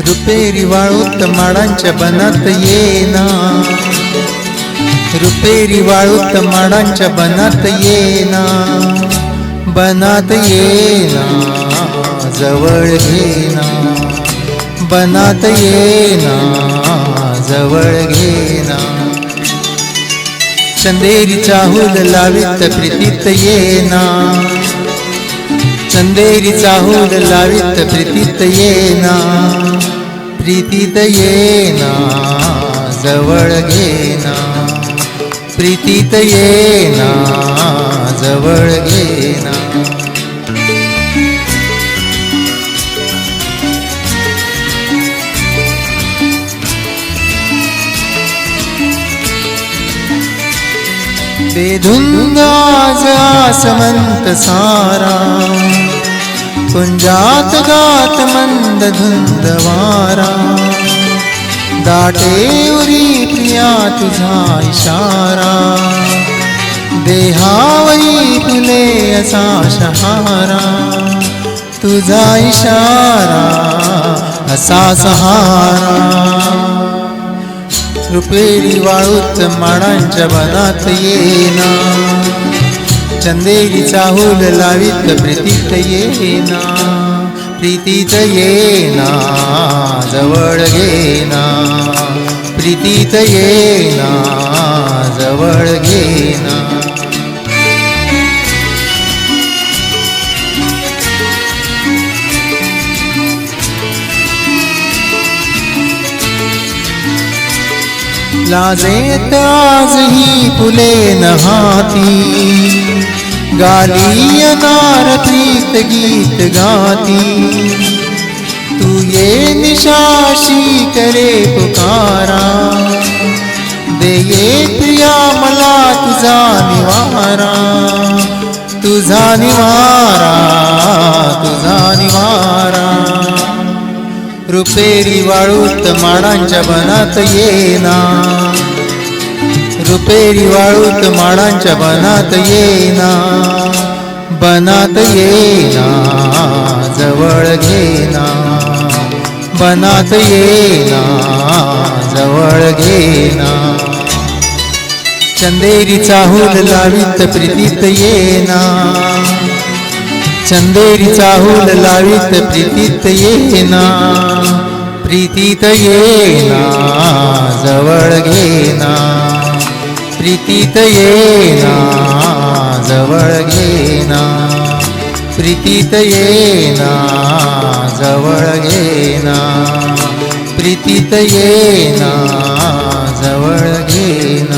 रुपेरी वाळूत माडांच्या बनात येना, रुपेरी वाळूत माडांच्या बनात येना, बनात येना जवळ घेना, बनात येना जवळ घेना. चंदेरी चाहूल लावित प्रीतीत येना, चंदेरी चाहूल लावित प्रीतीत येना, प्रीतीत येना जवळ घेना, प्रीतीत येना जवळ घेना. बेधुंद आज आसमंत सारा, कुंजात गात मंद धुंद वारा, दाटे उरी प्रिया तुझा इशारा, देहावरी फुले असा शहारा, तुझा इशारा असा सहारा. रुपेरी वाळूत माडांच्या बनात येना, चंदेरी चाहूल लावित प्रीतीत येना, प्रीतीत येना जवळ घेना, प्रीतीत येना जवळ घेना. लाजेत आज ही फुले नहाती, गाली अनार प्रीत गीत गाती, तू ये निशाशी करे पुकारा, दे ये प्रिया मला तुझा निवारा, तुझा निवारा, तुझा निवारा. रुपेरी वाळूत माडांच्या बनात येना, रुपेरी वाळूत माडांच्या बनात येना, बनात येना जवळ घेना, बनात येना जवळ घेना. चंदेरी चाहूल लावित प्रीतीत येना, चंदेरी चाहूल लावित प्रीतीत येना, प्रीतीत येना जवळ घेना, प्रीतीत येना जवळ घेना, प्रीतीत येना जवळ घेना, प्रीतीत येना जवळ घेना.